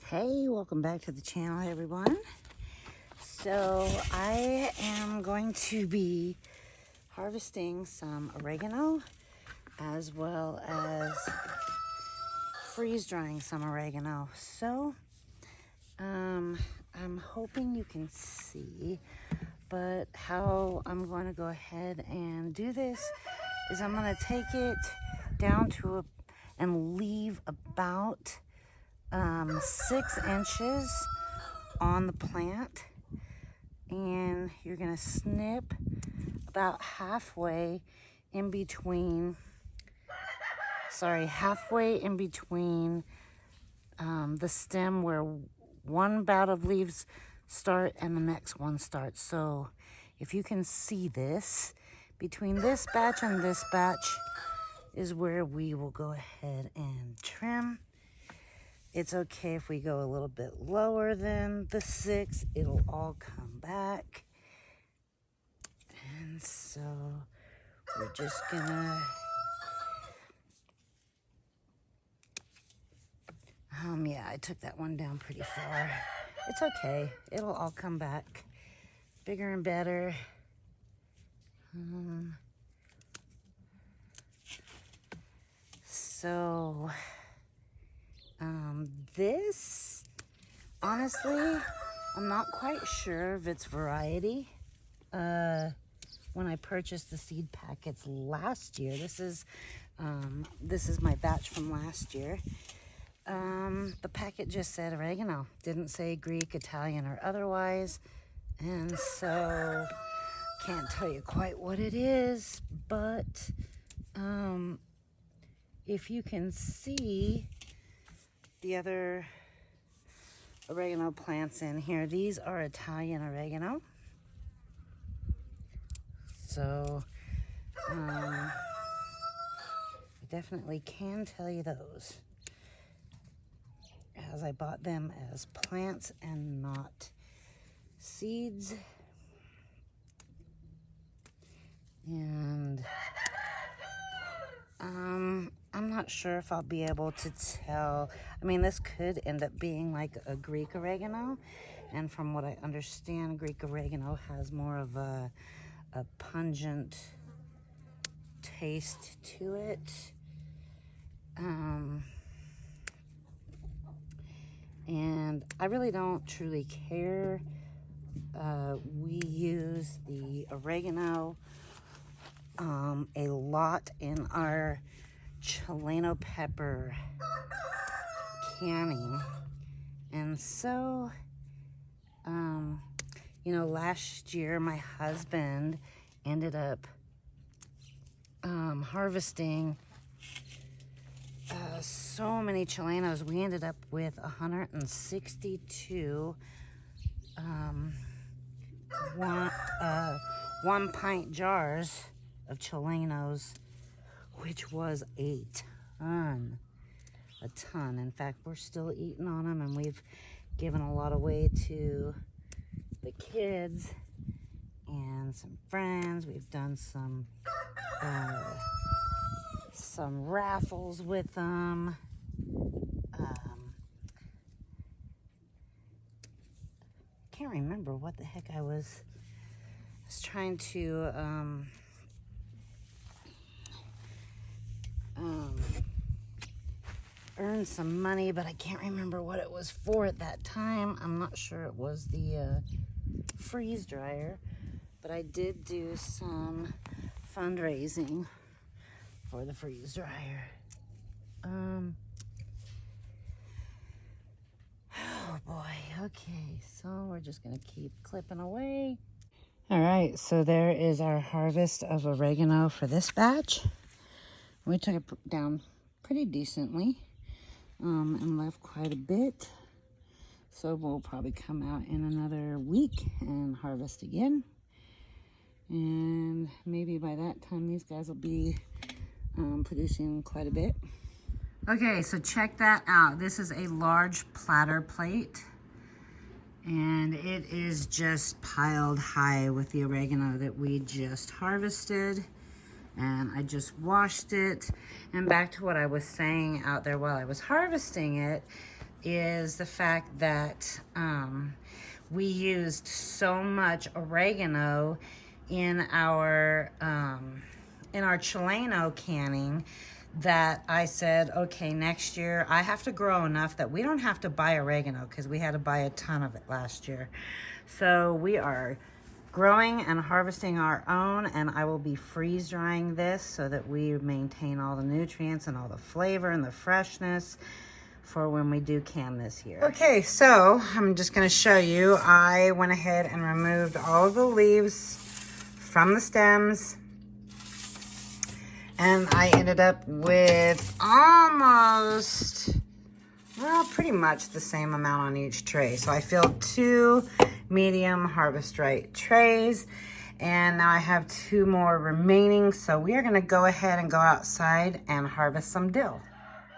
Hey, welcome back to the channel, everyone. So I am going to be harvesting some oregano as well as freeze drying some oregano. So I'm hoping you can see, but how I'm going to go ahead and do this is I'm going to take it down to and leave about 6 inches on the plant, and you're gonna snip about halfway in between the stem where one bout of leaves start and the next one starts. So if you can see this, between this batch and this batch is where we will go ahead and trim. It's okay if we go a little bit lower than the 6, it'll all come back. And so we're just gonna, yeah, I took that one down pretty far. It's okay, it'll all come back bigger and better. This, honestly, I'm not quite sure of its variety. When I purchased the seed packets last year, this is my batch from last year. The packet just said oregano, didn't say Greek, Italian, or otherwise, and so can't tell you quite what it is, but if you can see the other oregano plants in here, these are Italian oregano. So I definitely can tell you those, as I bought them as plants and not seeds. And I'm not sure if I'll be able to tell. I mean, this could end up being like a Greek oregano, and from what I understand, Greek oregano has more of a pungent taste to it. And I really don't truly care. We use the oregano a lot in our Chileno pepper canning. And so, you know, last year my husband ended up harvesting so many Chilenos. We ended up with 162 one pint jars of Chilenos, which was a ton. In fact, we're still eating on them, and we've given a lot away to the kids and some friends. We've done some raffles with them. Can't remember what the heck I was trying to earn some money, but I can't remember what it was for at that time. I'm not sure it was the freeze dryer, but I did do some fundraising for the freeze dryer. Oh boy, okay, so we're just gonna keep clipping away. All right, so there is our harvest of oregano for this batch. We took it down pretty decently and left quite a bit. So we'll probably come out in another week and harvest again. And maybe by that time, these guys will be producing quite a bit. Okay, so check that out. This is a large platter plate, and it is just piled high with the oregano that we just harvested. And I just washed it. And back to what I was saying out there while I was harvesting it, is the fact that we used so much oregano in our Chileno canning that I said, okay, next year I have to grow enough that we don't have to buy oregano, because we had to buy a ton of it last year. So we are growing and harvesting our own, and I will be freeze drying this so that we maintain all the nutrients and all the flavor and the freshness for when we do can this year. Okay, so I'm just going to show you. I went ahead and removed all the leaves from the stems, and I ended up with almost, well, pretty much the same amount on each tray. So I filled 2 medium Harvest Right trays, and now I have 2 more remaining. So we are gonna go ahead and go outside and harvest some dill.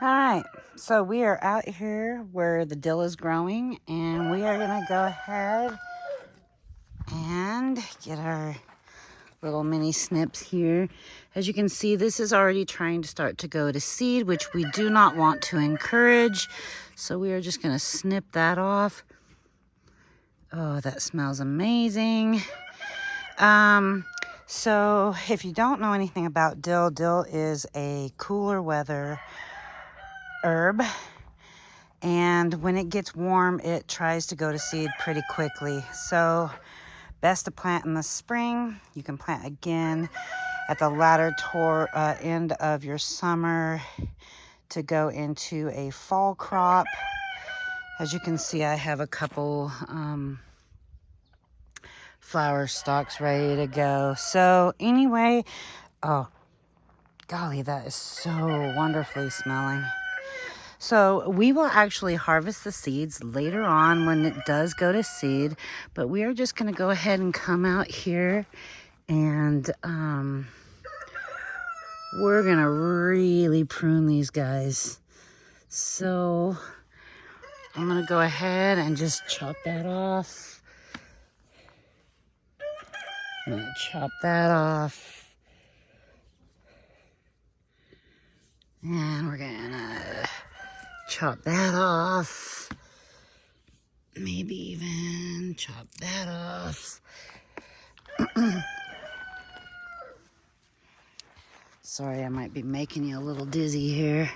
All right, so we are out here where the dill is growing, and we are gonna go ahead and get our little mini snips here. As you can see, this is already trying to start to go to seed, which we do not want to encourage. So we are just gonna snip that off. Oh, that smells amazing. So if you don't know anything about dill, dill is a cooler weather herb. And when it gets warm, it tries to go to seed pretty quickly. So best to plant in the spring. You can plant again at the latter end of your summer to go into a fall crop. As you can see, I have a couple flower stalks ready to go. So anyway, oh golly, that is so wonderfully smelling. So we will actually harvest the seeds later on when it does go to seed, but we are just going to go ahead and come out here and we're going to really prune these guys. So I'm going to go ahead and just chop that off. I'm going to chop that off. And we're going to chop that off. Maybe even chop that off. Sorry, I might be making you a little dizzy here.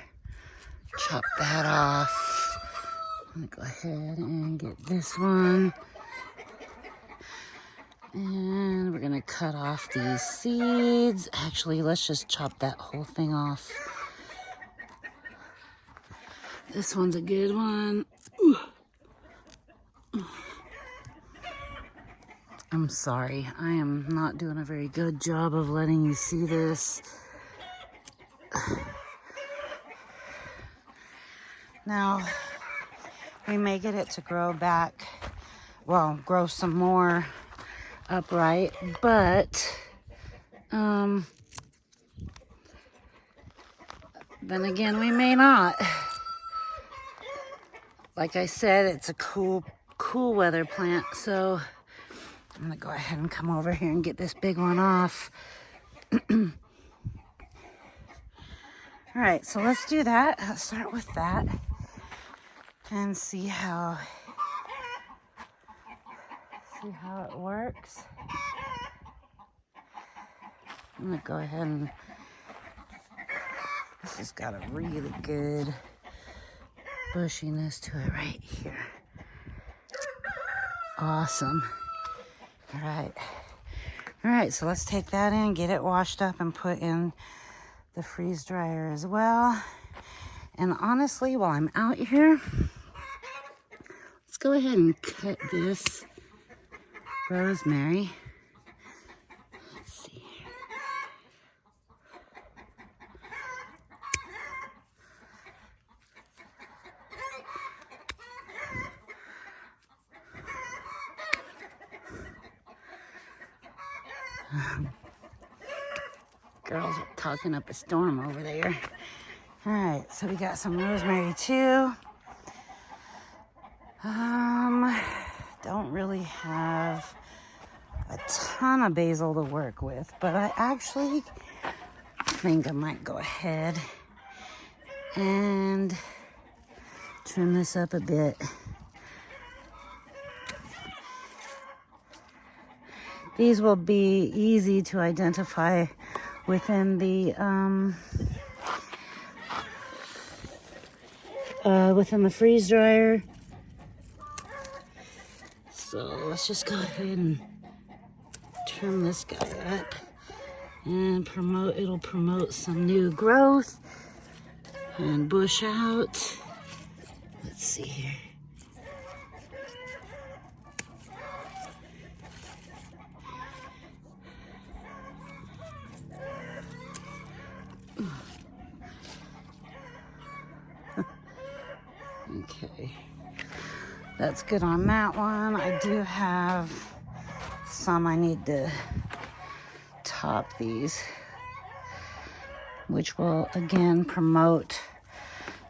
Chop that off. I'm gonna go ahead and get this one. And we're gonna cut off these seeds. Actually, let's just chop that whole thing off. This one's a good one. Ooh. I'm sorry, I am not doing a very good job of letting you see this. Now, we may get it to grow back, well, grow some more upright, but then again, we may not. Like I said, it's a cool weather plant, so I'm gonna go ahead and come over here and get this big one off. All right, so let's do that. Let's start with that and see how it works. I'm gonna go ahead and, this has got a really good bushiness to it right here. Awesome. All right, so let's take that in, get it washed up and put in the freeze dryer as well. And honestly, while I'm out here, let's go ahead and cut this rosemary. Let's see. Girls are talking up a storm over there. All right, so we got some rosemary too. Don't really have a ton of basil to work with, but I actually think I might go ahead and Trim this up a bit. These will be easy to identify within the freeze dryer. So let's just go ahead and trim this guy up and it'll promote some new growth and bush out. Let's see here. Okay, that's good on that one. I do have some I need to top these, which will again promote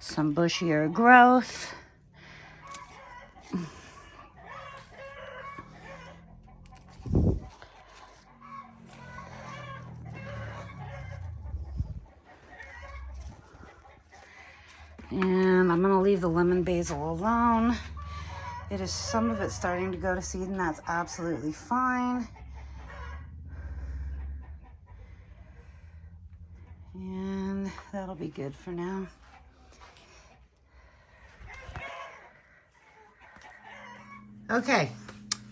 some bushier growth. And I'm gonna leave the lemon basil alone. Some of it's starting to go to seed, and that's absolutely fine. And that'll be good for now. Okay,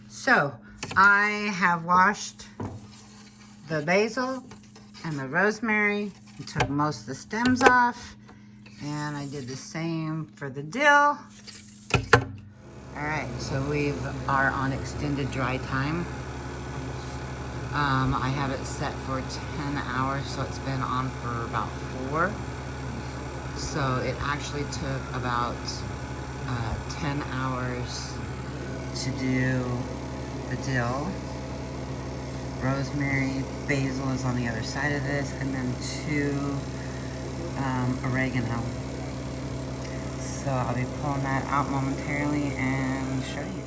so I have washed the basil and the rosemary and took most of the stems off. And I did the same for the dill. All right, so we are on extended dry time. I have it set for 10 hours, so it's been on for about 4. So it actually took about 10 hours to do the dill. Rosemary, basil is on the other side of this, and then 2 oregano. So I'll be pulling that out momentarily and show you.